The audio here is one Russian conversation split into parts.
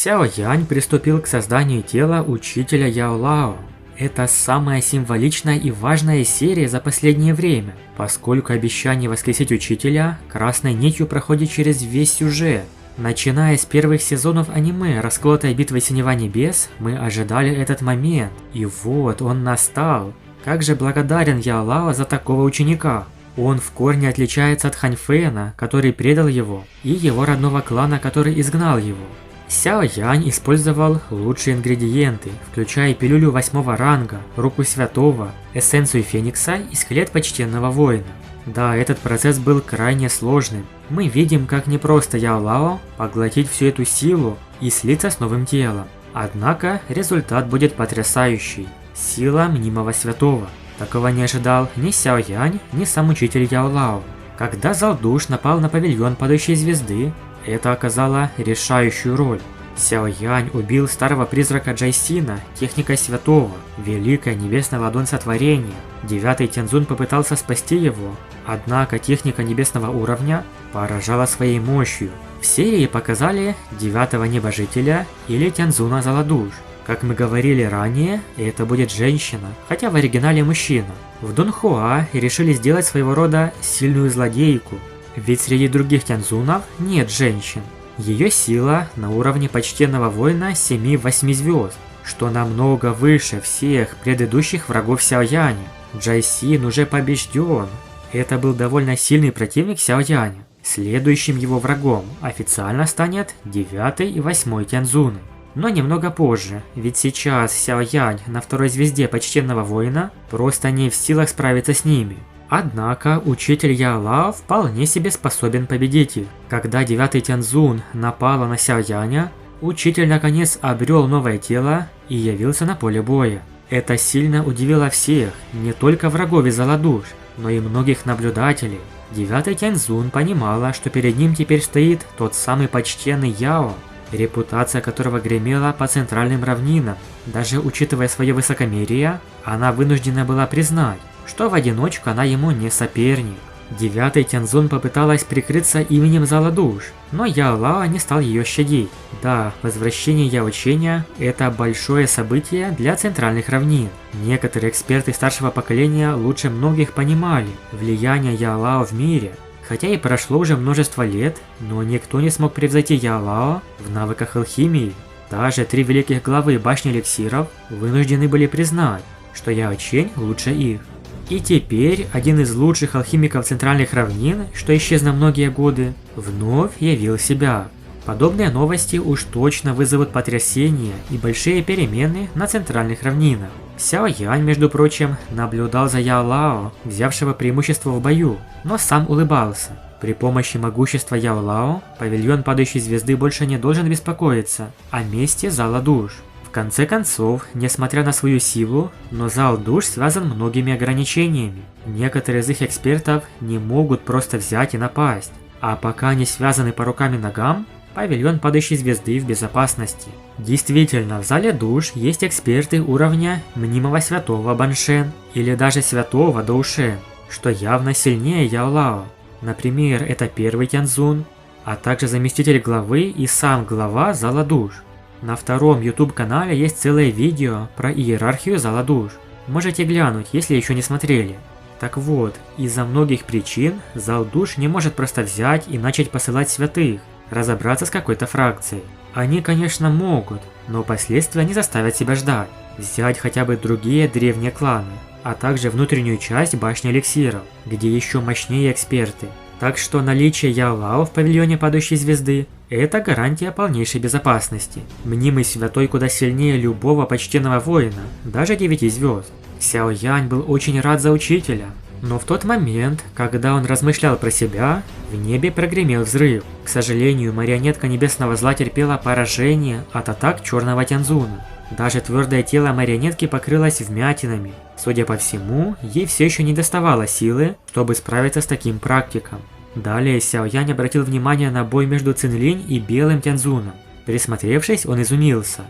Сяо Янь приступил к созданию тела учителя Яо Лао. Это самая символичная и важная серия за последнее время, поскольку обещание воскресить учителя красной нитью проходит через весь сюжет. Начиная с первых сезонов аниме «Расколотая битва Синева Небес», мы ожидали этот момент, и вот он настал. Как же благодарен Яо Лао за такого ученика. Он в корне отличается от Хань Фэна, который предал его, и его родного клана, который изгнал его. Сяо Янь использовал лучшие ингредиенты, включая пилюлю 8-го ранга, руку святого, эссенцию феникса и скелет почтенного воина. Да, этот процесс был крайне сложным. Мы видим, как непросто Яо Лао поглотить всю эту силу и слиться с новым телом. Однако результат будет потрясающий. Сила мнимого святого. Такого не ожидал ни Сяо Янь, ни сам учитель Яо Лао. Когда зал душ напал на павильон падающей звезды, это оказало решающую роль. Сяо Янь убил старого призрака Джайсина техникой святого, великая небесная ладонь сотворения. 9-й Тяньцзун попытался спасти его, однако техника небесного уровня поражала своей мощью. В серии показали 9-го небожителя или Тяньцзуна Заладуш. Как мы говорили ранее, это будет женщина, хотя в оригинале мужчина. В Дунхуа решили сделать своего рода сильную злодейку, ведь среди других Тяньцзунов нет женщин. Ее сила на уровне почтенного воина 7-8 звезд, что намного выше всех предыдущих врагов Сяо Яня. Джайсин уже побежден. Это был довольно сильный противник Сяо Яня. Следующим его врагом официально станет 9-й и 8-й Тяньцзуны. Но немного позже, ведь сейчас Сяо Янь на 2-й звезде почтенного воина просто не в силах справиться с ними. Однако учитель Яо Лао вполне себе способен победить их. Когда 9-й Тяньцзун напала на Сяо Яня, учитель наконец обрел новое тело и явился на поле боя. Это сильно удивило всех, не только врагов из Заладуш, но и многих наблюдателей. 9-й Тяньцзун понимала, что перед ним теперь стоит тот самый почтенный Яо, репутация которого гремела по центральным равнинам. Даже учитывая свое высокомерие, она вынуждена была признать, что в одиночку она ему не соперник. 9-й Тяньцзун попыталась прикрыться именем Заладуш, но Яо Лао не стал ее щадить. Да, возвращение Яо Ченя – это большое событие для центральных равнин. Некоторые эксперты старшего поколения лучше многих понимали влияние Яо Лао в мире. Хотя и прошло уже множество лет, но никто не смог превзойти Яо Лао в навыках алхимии. Даже 3 великих главы башни эликсиров вынуждены были признать, что Яо Чень лучше их. И теперь один из лучших алхимиков центральных равнин, что исчез на многие годы, вновь явил себя. Подобные новости уж точно вызовут потрясения и большие перемены на центральных равнинах. Сяо Янь, между прочим, наблюдал за Яо Лао, взявшего преимущество в бою, но сам улыбался. При помощи могущества Яо Лао, павильон падающей звезды больше не должен беспокоиться о месте зала душ. В конце концов, несмотря на свою силу, но зал душ связан многими ограничениями. Некоторые из их экспертов не могут просто взять и напасть. А пока они связаны по рукам и ногам, павильон падающей звезды в безопасности. Действительно, в зале душ есть эксперты уровня мнимого святого Баншен или даже святого Доушен, что явно сильнее Яо Лао. Например, это 1-й Тяньцзун, а также заместитель главы и сам глава зала душ. На 2-м YouTube канале есть целое видео про иерархию зала душ. Можете глянуть, если еще не смотрели. Так вот, из-за многих причин зал душ не может просто взять и начать посылать святых, разобраться с какой-то фракцией. Они, конечно, могут, но последствия не заставят себя ждать. Взять хотя бы другие древние кланы, а также внутреннюю часть башни эликсиров, где еще мощнее эксперты. Так что наличие Яо Лао в павильоне падающей звезды – это гарантия полнейшей безопасности. Мнимый святой куда сильнее любого почтенного воина, даже 9 звезд. Сяо Янь был очень рад за учителя. Но в тот момент, когда он размышлял про себя, в небе прогремел взрыв. К сожалению, марионетка небесного зла терпела поражение от атак черного Тяньцзуна. Даже твердое тело марионетки покрылось вмятинами. Судя по всему, ей все еще не доставало силы, чтобы справиться с таким практиком. Далее Сяо Янь обратил внимание на бой между Цинлинь и белым Тяньцзуном. Присмотревшись, он изумился.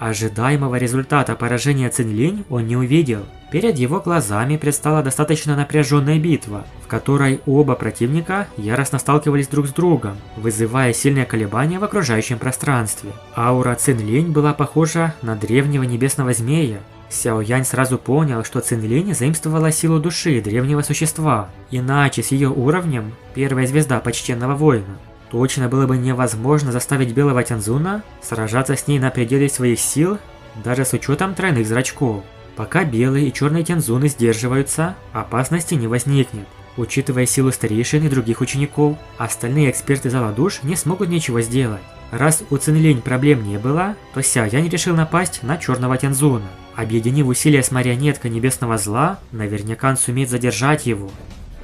Ожидаемого результата поражения Цинлинь он не увидел. Перед его глазами предстала достаточно напряженная битва, в которой оба противника яростно сталкивались друг с другом, вызывая сильные колебания в окружающем пространстве. Аура Цинлинь была похожа на древнего небесного змея. Сяо Янь сразу понял, что Цинлинь заимствовала силу души древнего существа, иначе с ее уровнем, первая звезда почтенного воина, точно было бы невозможно заставить белого Тяньцзуна сражаться с ней на пределе своих сил, даже с учетом тройных зрачков. Пока белый и черный Тяньцзуны сдерживаются, опасности не возникнет. Учитывая силу старейшин и других учеников, остальные эксперты зала душ не смогут ничего сделать. Раз у Цинлинь проблем не было, то Сяо Янь решил напасть на черного Тяньцзуна. Объединив усилия с марионеткой небесного зла, наверняка он сумеет задержать его.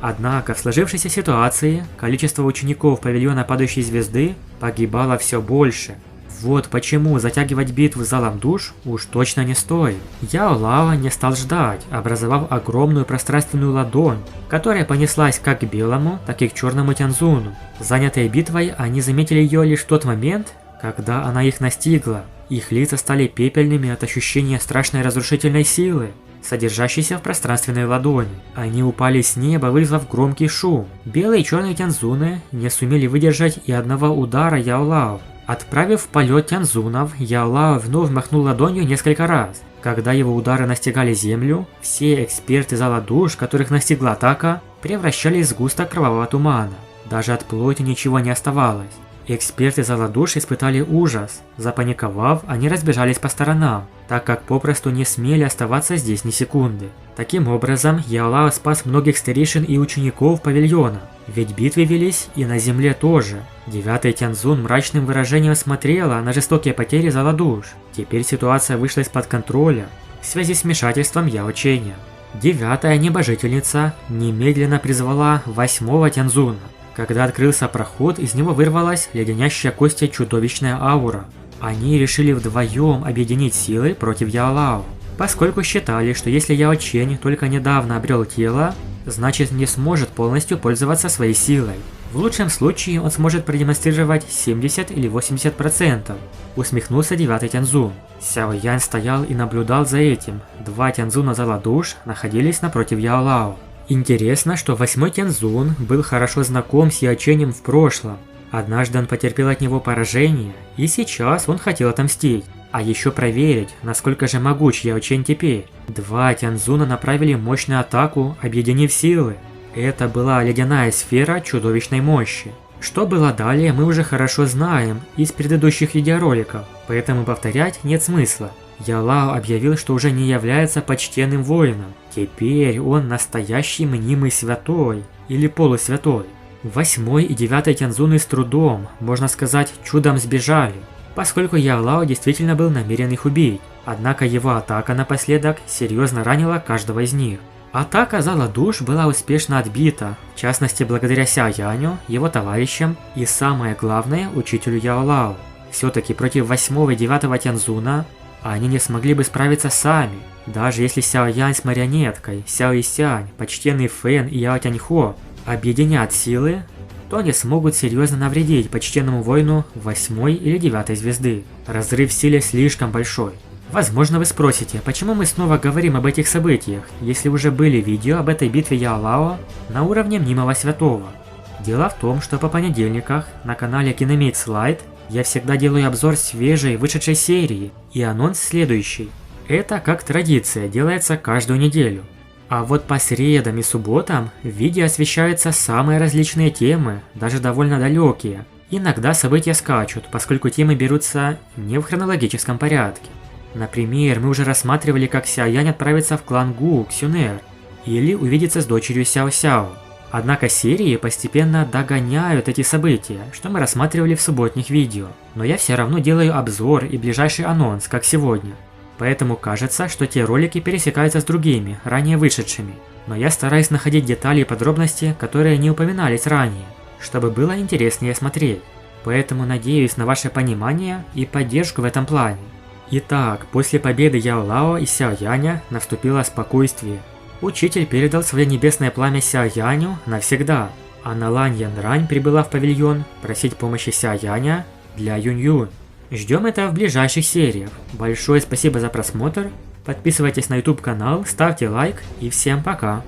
Однако в сложившейся ситуации количество учеников павильона падающей звезды погибало все больше. Вот почему затягивать битву с залом душ уж точно не стоит. Яо Лао не стал ждать, образовав огромную пространственную ладонь, которая понеслась как к белому, так и к черному Тяньцзуну. Занятые битвой, они заметили ее лишь в тот момент, когда она их настигла. Их лица стали пепельными от ощущения страшной разрушительной силы, содержащейся в пространственной ладони. Они упали с неба, вызвав громкий шум. Белые и черные Тяньцзуны не сумели выдержать и одного удара Яо Лао. Отправив в полет Тяньцзунов, Яо Лао вновь махнул ладонью несколько раз. Когда его удары настигали землю, все эксперты зала душ, которых настигла атака, превращались в сгусток кровавого тумана. Даже от плоти ничего не оставалось. Эксперты зала душ испытали ужас. Запаниковав, они разбежались по сторонам, так как попросту не смели оставаться здесь ни секунды. Таким образом, Яо Лао спас многих старейшин и учеников павильона. Ведь битвы велись и на земле тоже. Девятый Тяньцзун мрачным выражением смотрела на жестокие потери зала душ. Теперь ситуация вышла из-под контроля в связи с вмешательством Яо Ченя. Девятая небожительница немедленно призвала восьмого Тяньцзуна. Когда открылся проход, из него вырвалась леденящая кости чудовищная аура. Они решили вдвоем объединить силы против Яо Лао, поскольку считали, что если Яо Чень только недавно обрел тело, значит не сможет полностью пользоваться своей силой. В лучшем случае он сможет продемонстрировать 70 или 80%. Усмехнулся девятый Тяньцзун. Сяо Янь стоял и наблюдал за этим. Два Тяньцзуна зала душ находились напротив Яо Лао. Интересно, что восьмой Тяньцзун был хорошо знаком с Яо Ченем в прошлом. Однажды он потерпел от него поражение, и сейчас он хотел отомстить. А еще проверить, насколько же могуч Яо Чень теперь. Два Тяньцзуна направили мощную атаку, объединив силы. Это была ледяная сфера чудовищной мощи. Что было далее, мы уже хорошо знаем из предыдущих видеороликов, поэтому повторять нет смысла. Яо Лао объявил, что уже не является почтенным воином. Теперь он настоящий мнимый святой или полусвятой. Восьмой и девятый Тяньцзуны с трудом, можно сказать, чудом сбежали, поскольку Яо Лао действительно был намерен их убить. Однако его атака напоследок серьезно ранила каждого из них. Атака зала душ была успешно отбита, в частности благодаря Сяо Яню, его товарищам и, самое главное, учителю Яо Лао. Все-таки против восьмого и девятого Тяньцзуна они не смогли бы справиться сами. Даже если Сяо Янь с марионеткой, Сяо Исянь, почтенный Фэн и Яо Тяньхо объединят силы, то они смогут серьезно навредить почтенному воину 8 или 9 звезды. Разрыв в силе слишком большой. Возможно, вы спросите, почему мы снова говорим об этих событиях, если уже были видео об этой битве Яо Лао на уровне мнимого святого. Дело в том, что по понедельниках на канале Kinemate Slide я всегда делаю обзор свежей вышедшей серии и анонс следующей. Это как традиция, делается каждую неделю. А вот по средам и субботам в видео освещаются самые различные темы, даже довольно далекие. Иногда события скачут, поскольку темы берутся не в хронологическом порядке. Например, мы уже рассматривали, как Сяо Янь отправится в клан Гу к Сюнэр, или увидеться с дочерью Сяо Сяо. Однако серии постепенно догоняют эти события, что мы рассматривали в субботних видео. Но я все равно делаю обзор и ближайший анонс, как сегодня. Поэтому кажется, что те ролики пересекаются с другими, ранее вышедшими. Но я стараюсь находить детали и подробности, которые не упоминались ранее, чтобы было интереснее смотреть. Поэтому надеюсь на ваше понимание и поддержку в этом плане. Итак, после победы Яо Лао и Сяо Яня наступило спокойствие. Учитель передал свое небесное пламя Сяо Яню навсегда, а Налань Янрань прибыла в павильон просить помощи Сяо Яня для Юнь Юнь. Ждем это в ближайших сериях. Большое спасибо за просмотр. Подписывайтесь на YouTube канал, ставьте лайк и всем пока.